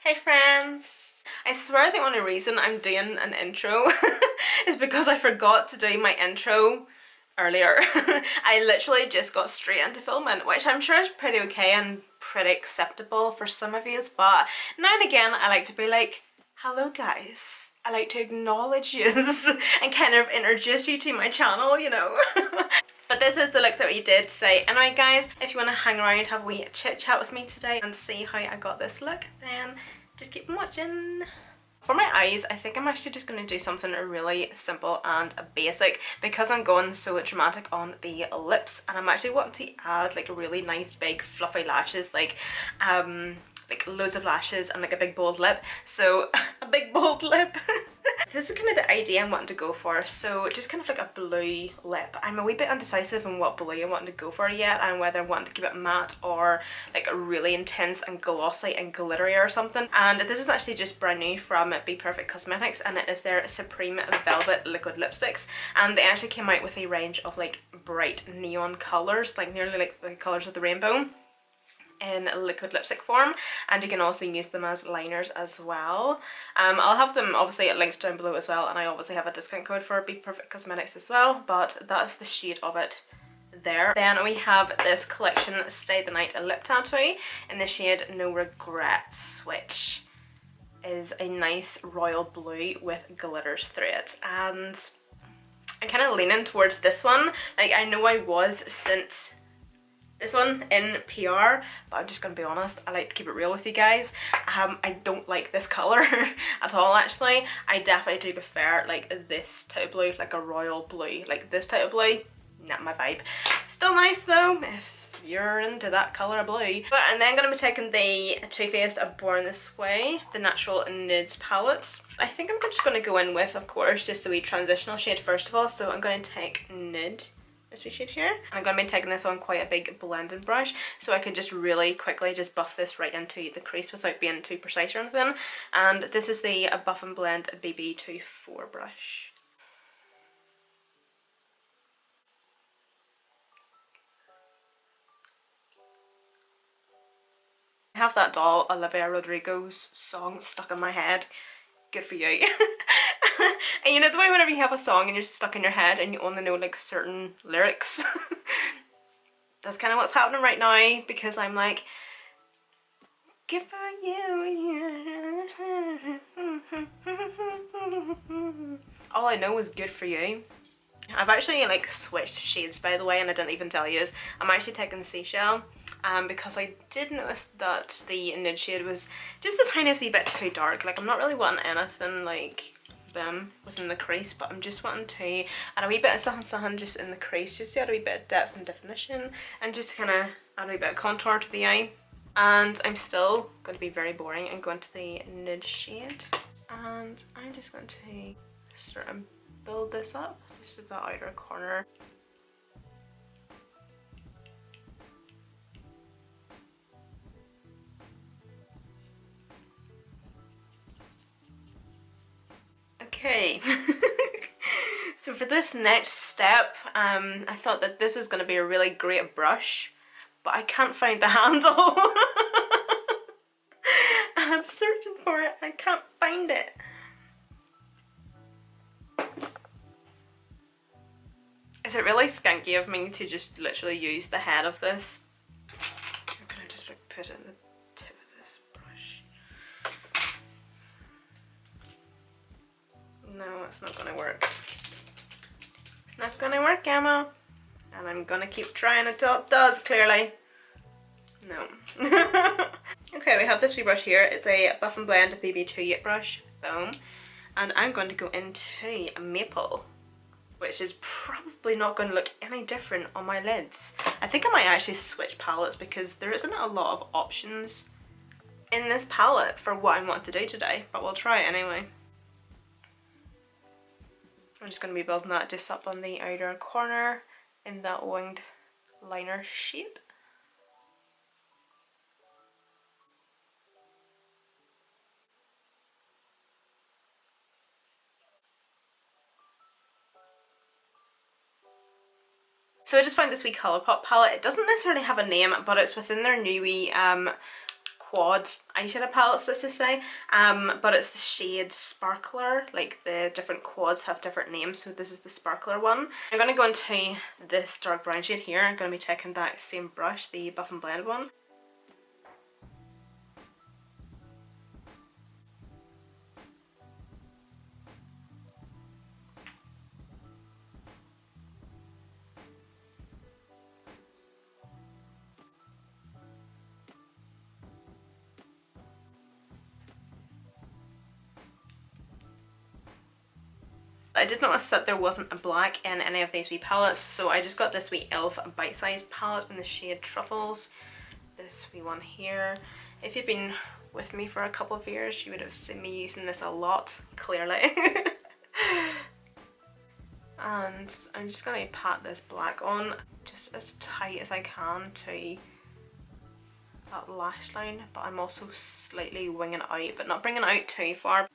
Hey friends! I swear the only reason I'm doing an intro is because I forgot to do my intro earlier. I literally just got straight into filming, which I'm sure is pretty okay and pretty acceptable for some of you, but now and again I like to be like, hello guys. I like to acknowledge you and kind of introduce you to my channel, you know. But this is the look that we did today. Anyway guys, if you want to hang around, have a wee chit chat with me today and see how I got this look, then just keep watching. For my eyes, I think I'm actually just going to do something really simple and basic because I'm going so dramatic on the lips, and I'm actually wanting to add like really nice big fluffy lashes, like loads of lashes and like a big bold lip. So a big bold lip. This is kind of the idea I'm wanting to go for, so just kind of like a blue lip. I'm a wee bit indecisive on what blue I'm wanting to go for yet, and whether I want to keep it matte or like really intense and glossy and glittery or something. And this is actually just brand new from Be Perfect Cosmetics, and it is their Supreme Velvet Liquid Lipsticks, and they actually came out with a range of like bright neon colours, like nearly like the colours of the rainbow, in liquid lipstick form, and you can also use them as liners as well. I'll have them obviously linked down below as well, and I obviously have a discount code for Be Perfect Cosmetics as well, but that's the shade of it there. Then we have this collection Stay the Night Lip Tattoo in the shade No Regrets, which is a nice royal blue with glitters through it, and I'm kind of leaning towards this one. Like, I know I was since this one in PR, but I'm just gonna be honest, I like to keep it real with you guys. I don't like this colour at all actually. I definitely do prefer like this type of blue, like a royal blue, like this type of blue. Not my vibe. Still nice though, if you're into that colour of blue. But I'm then gonna be taking the Too Faced Born This Way, the Natural Nudes palettes. I think I'm just gonna go in with, of course, just a wee transitional shade first of all, so I'm gonna take Nude. This wee shade here. I'm going to be taking this on quite a big blending brush so I can just really quickly just buff this right into the crease without being too precise or anything. And this is the Buff and Blend BB24 brush. I have that doll Olivia Rodrigo's song stuck in my head. Good for you. And you know the way whenever you have a song and you're stuck in your head and you only know like certain lyrics? That's kind of what's happening right now, because I'm like, good for you. All I know is good for you. I've actually like switched shades, by the way, and I didn't even tell you. I'm actually taking the Seashell because I did notice that the nude shade was just the tiniest wee bit too dark. Like, I'm not really wanting anything like them within the crease, but I'm just wanting to add a wee bit of something just in the crease, just to add a wee bit of depth and definition, and just to kind of add a wee bit of contour to the eye. And I'm still going to be very boring and going to the nude shade, and I'm just going to sort of build this up just at the outer corner. Okay. So for this next step, I thought that this was going to be a really great brush, but I can't find the handle. And I'm searching for it, I can't find it. Is it really skanky of me to just literally use the head of this? Or can I just like put it in the tip of this brush? No, it's not gonna work. It's not gonna work, Emma. And I'm gonna keep trying until it does, clearly. No. Okay, we have this wee brush here. It's a Buff and Blend BB2 brush. Boom. And I'm going to go into a Maple, which is probably not going to look any different on my lids. I think I might actually switch palettes because there isn't a lot of options in this palette for what I want to do today, but we'll try it anyway. I'm just going to be building that just up on the outer corner in that winged liner shape. So I just found this wee Colourpop palette. It doesn't necessarily have a name, but it's within their new wee quad eyeshadow palettes, let's just say, but it's the shade Sparkler. Like the different quads have different names, so this is the Sparkler one. I'm going to go into this dark brown shade here. I'm going to be taking that same brush, the Buff and Blend one. I did notice that there wasn't a black in any of these wee palettes, so I just got this wee e.l.f. bite-sized palette in the shade Truffles. This wee one here. If you've been with me for a couple of years, you would have seen me using this a lot, clearly. And I'm just going to pat this black on just as tight as I can to that lash line, but I'm also slightly winging it out, but not bringing it out too far.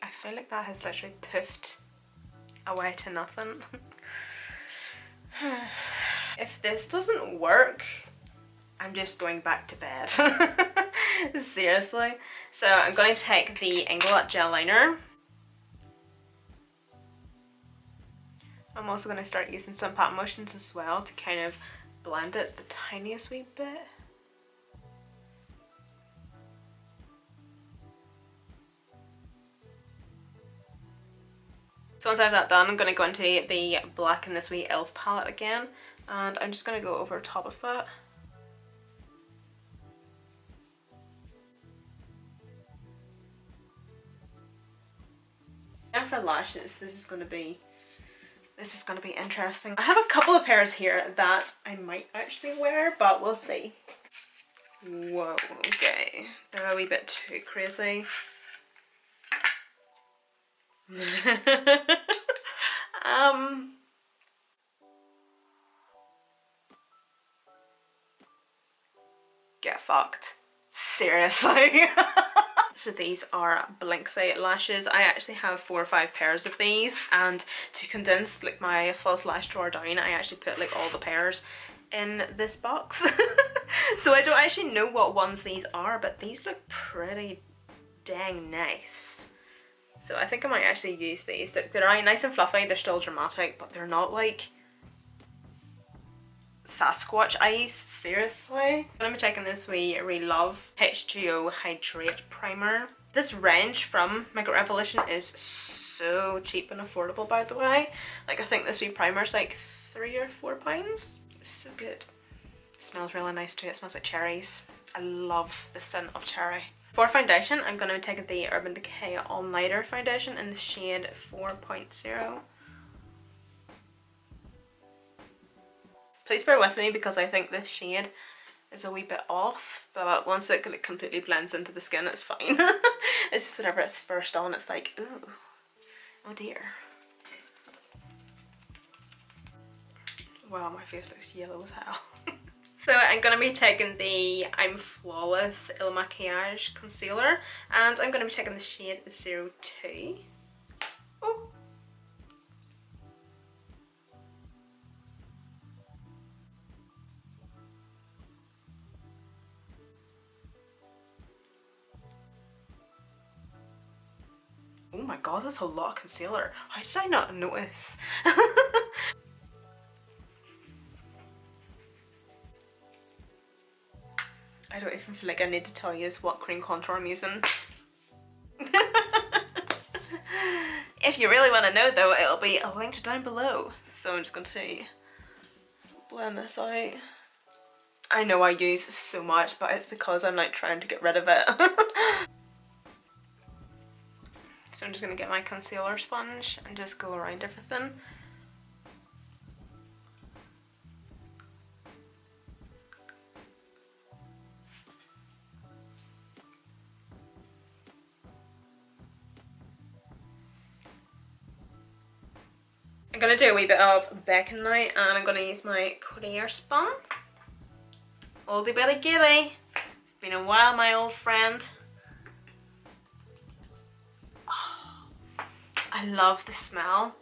I feel like that has literally poofed away to nothing. If this doesn't work, I'm just going back to bed. Seriously. So I'm going to take the Inglot gel liner. I'm also going to start using some pat motions as well to kind of blend it the tiniest wee bit. So once I have that done, I'm going to go into the black in this wee e.l.f. palette again, and I'm just going to go over top of that. And for lashes, this is going to be interesting. I have a couple of pairs here that I might actually wear, but we'll see. Whoa, okay, they're a wee bit too crazy. Get fucked. Seriously. So these are Blinksy lashes. I actually have 4 or 5 pairs of these, and to condense like my false lash drawer down, I actually put like all the pairs in this box. So I don't actually know what ones these are, but these look pretty dang nice. So I think I might actually use these. They're nice and fluffy, they're still dramatic, but they're not like Sasquatch eyes, seriously. I'm going to be taking this wee Relove H2O Hydrate Primer. This range from Makeup Revolution is so cheap and affordable, by the way. Like I think this wee primer is like £3 or £4. It's so good. It smells really nice too, it smells like cherries. I love the scent of cherry. For foundation, I'm going to be taking the Urban Decay All Nighter foundation in the shade 4.0. Please bear with me because I think this shade is a wee bit off, but once it completely blends into the skin, it's fine. It's just whenever it's first on, it's like, ooh, oh dear. Wow, my face looks yellow as hell. So I'm going to be taking the I'm Flawless Il Makiage Concealer, and I'm going to be taking the shade 02. Oh. Oh my god, that's a lot of concealer. How did I not notice? I don't even feel like I need to tell you what cream contour I'm using. If you really want to know though, it'll be linked down below. So I'm just going to blend this out. I know I use so much, but it's because I'm like trying to get rid of it. So I'm just going to get my concealer sponge and just go around everything. I'm going to do a wee bit of bacon now, and I'm going to use my Coty Airspun. Oldie but a goodie. It's been a while, my old friend. Oh, I I love the smell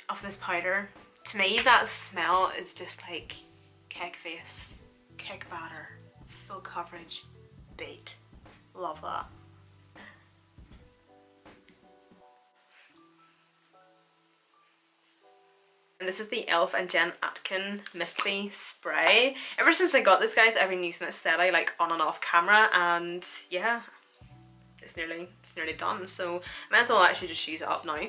of this powder. To me, that smell is just like cake face, cake batter, full coverage, baked. Love that. And this is the e.l.f. and Jen Atkin Mystery Spray. Ever since I got this, guys, I've been using it steady, like on and off camera, and yeah, it's nearly done. So I might as well actually just use it up now.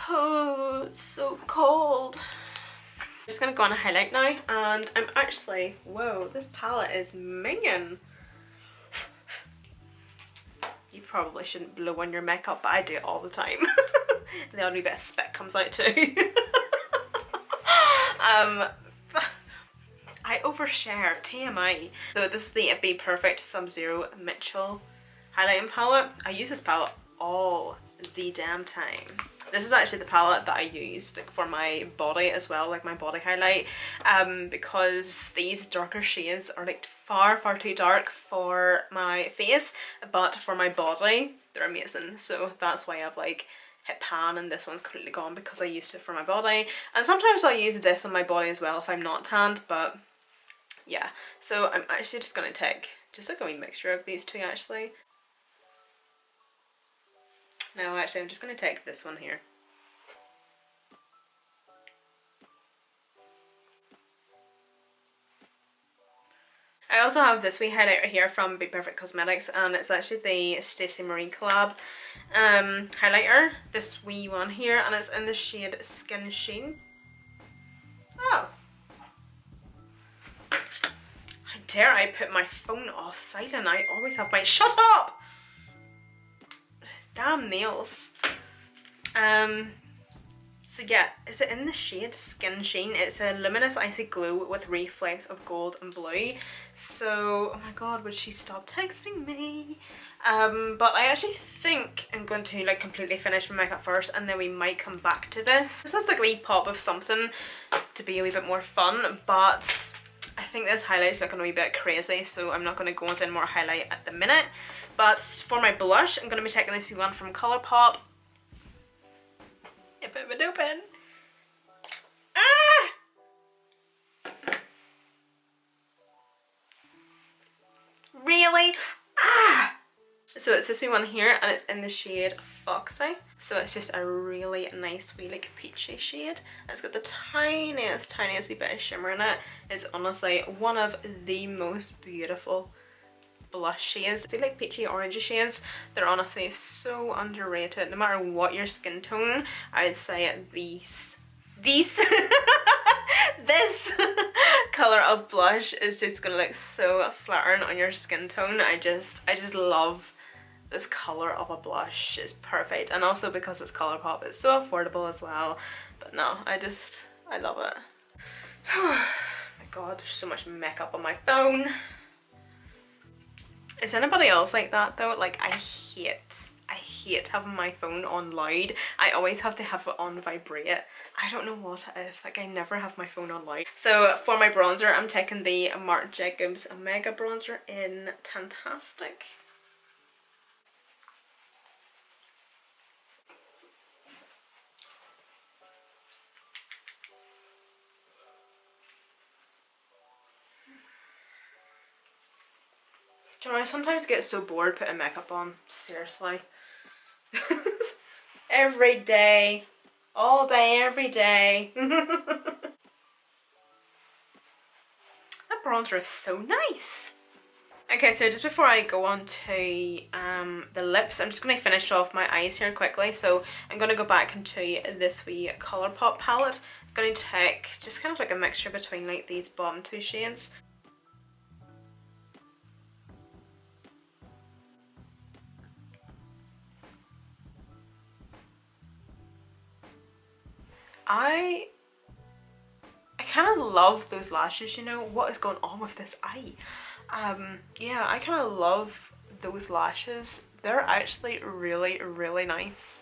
Oh, it's so cold. I'm just gonna go on a highlight now, and I'm actually, whoa, this palette is minging. You probably shouldn't blow on your makeup, but I do it all the time. The only bit of spit comes out too. I overshare, TMI. So this is the Be Perfect Sub-Zero Mitchell highlighting palette. I use this palette all the damn time. This is actually the palette that I used like, for my body as well, like my body highlight, because these darker shades are like far too dark for my face, but for my body they're amazing. So that's why I've like hit pan and this one's completely gone, because I used it for my body. And sometimes I'll use this on my body as well if I'm not tanned, but yeah. So I'm actually just gonna take just like a wee mixture of these two actually. No, actually I'm just going to take this one here. I also have this wee highlighter here from Be Perfect Cosmetics, and it's actually the Stacey Marie collab highlighter, this wee one here, and it's in the shade Skin Sheen. Oh. How dare I put my phone off silent? I always have my— shut up! Damn nails. So yeah, is it in the shade Skin Sheen? It's a luminous icy glow with reflex of gold and blue. So, oh my god, would she stop texting me? But I actually think I'm going to like completely finish my makeup first, and then we might come back to this. This has like a wee pop of something to be a wee bit more fun, but I think this highlight's looking a wee bit crazy, so I'm not going to go into any more highlight at the minute. But for my blush, I'm going to be taking this one from Colourpop. If it would open. Ah! Really? Ah! So it's this wee one here, and it's in the shade Foxy. So it's just a really nice wee like peachy shade. And it's got the tiniest wee bit of shimmer in it. It's honestly one of the most beautiful blush shades. So like peachy orangey shades, they're honestly so underrated. No matter what your skin tone, I would say these this color of blush is just gonna look so flattering on your skin tone. I just love this color of a blush. It's perfect, and also because it's Colourpop, it's so affordable as well. But no, I love it. Oh my god, there's so much makeup on my phone. Is anybody else like that though? Like I hate having my phone on loud. I always have to have it on vibrate. I don't know what it is. Like I never have my phone on loud. So for my bronzer, I'm taking the Marc Jacobs Mega Bronzer in Fantastic. Do you know, I sometimes get so bored putting makeup on. Seriously. Every day. All day, every day. That bronzer is so nice. Okay, so just before I go on to the lips, I'm just going to finish off my eyes here quickly. So I'm going to go back into this wee Colourpop palette. I'm going to take just kind of like a mixture between like these bottom two shades. I kind of love those lashes, you know. What is going on with this eye? Yeah, I kind of love those lashes. They're actually really nice.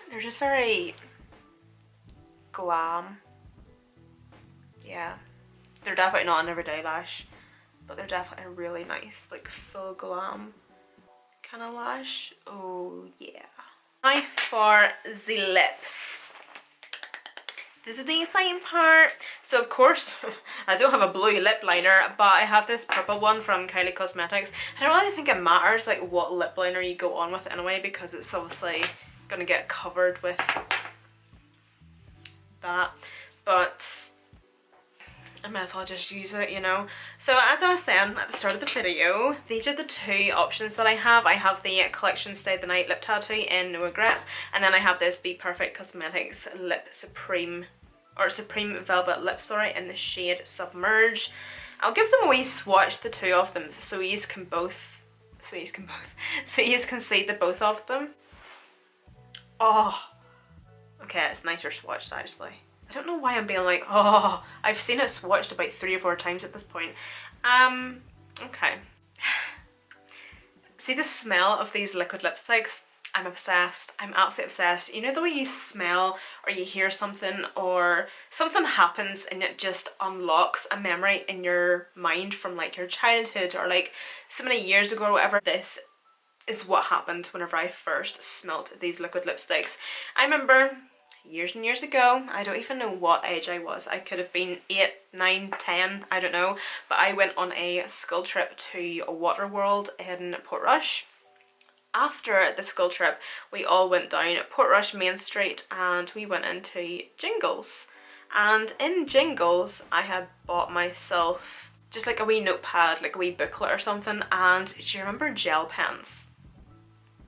They're just very glam. Yeah, they're definitely not an everyday lash. but they're definitely a really nice, like, full glam kind of lash. Oh yeah. Now for the lips. This is the exciting part. So of course, I don't have a blue lip liner, but I have this purple one from Kylie Cosmetics. I don't really think it matters like what lip liner you go on with anyway, because it's obviously gonna get covered with that. But I might as well just use it, you know. So as I was saying at the start of the video, these are the two options that I have. I have the Collection Stay the Night lip tattoo in No Regrets, and then I have this Be Perfect Cosmetics Lip Supreme, or Supreme Velvet Lip, sorry, in the shade Submerge. I'll give them a wee swatch, the two of them, so you can see the both of them. Oh, okay, it's nicer swatched actually. I don't know why I'm being like, oh, I've seen it swatched about 3 or 4 times at this point. Okay. See the smell of these liquid lipsticks? I'm obsessed. I'm absolutely obsessed. You know the way you smell or you hear something or something happens and it just unlocks a memory in your mind from like your childhood or like so many years ago or whatever? This is what happened whenever I first smelt these liquid lipsticks. I remember years and years ago, I don't even know what age I was. I could have been 8, 9, 10, I don't know. But I went on a school trip to Waterworld in Portrush. After the school trip, we all went down Portrush Main Street and we went into Jingles. And in Jingles, I had bought myself just like a wee notepad, like a wee booklet or something. And do you remember gel pens?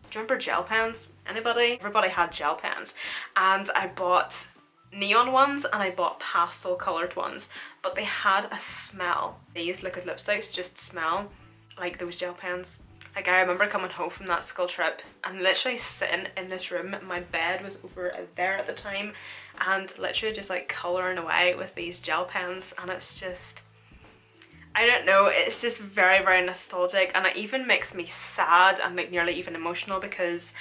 Do you remember gel pens? Anybody? Everybody had gel pens. And I bought neon ones and I bought pastel coloured ones. But they had a smell. These liquid lipsticks just smell like those gel pens. Like I remember coming home from that school trip and literally sitting in this room. My bed was over there at the time. And literally just like colouring away with these gel pens. And it's just, I don't know, it's just very, very nostalgic, and it even makes me sad and like nearly even emotional because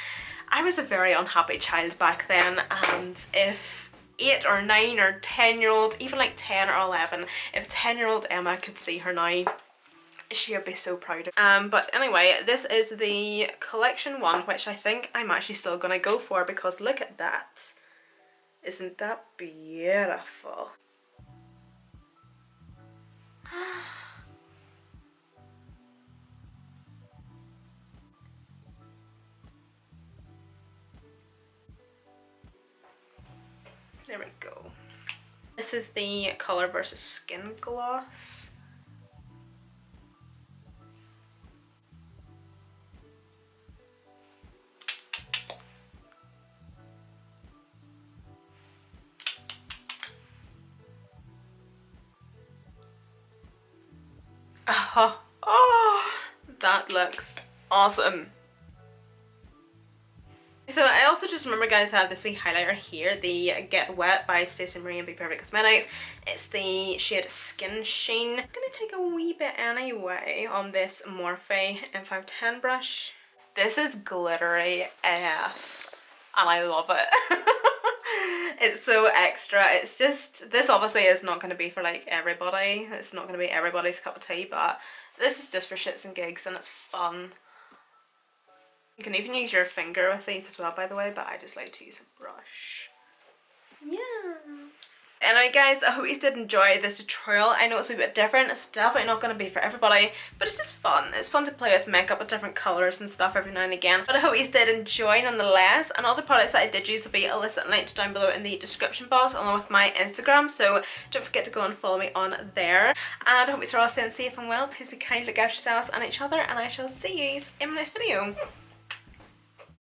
I was a very unhappy child back then, and if 8 or 9 or 10-year-old, even like 10 or 11, if 10-year-old Emma could see her now, she would be so proud of. But anyway, this is the collection one, which I think I'm actually still gonna go for because look at that. Isn't that beautiful? There we go. This is the Colour versus Skin gloss. Oh, that looks awesome. So I also just remember, guys, I have this wee highlighter here, the Get Wet by Stacey Marie and Be Perfect Cosmetics. It's the shade Skin Sheen. I'm gonna take a wee bit anyway on this Morphe M510 brush. This is glittery AF and I love it. It's so extra. It's just, this obviously is not going to be for like everybody. It's not going to be everybody's cup of tea, but this is just for shits and gigs and it's fun. You can even use your finger with these as well, by the way, but I just like to use a brush. Yes. Anyway, guys, I hope you did enjoy this tutorial. I know it's a bit different. It's definitely not going to be for everybody, but it's just fun. It's fun to play with makeup with different colours and stuff every now and again. But I hope you did enjoy nonetheless. And all the products that I did use will be listed and linked down below in the description box along with my Instagram. So don't forget to go and follow me on there. And I hope you're all staying safe and well. Please be kind, look after yourselves and each other. And I shall see you in my next video.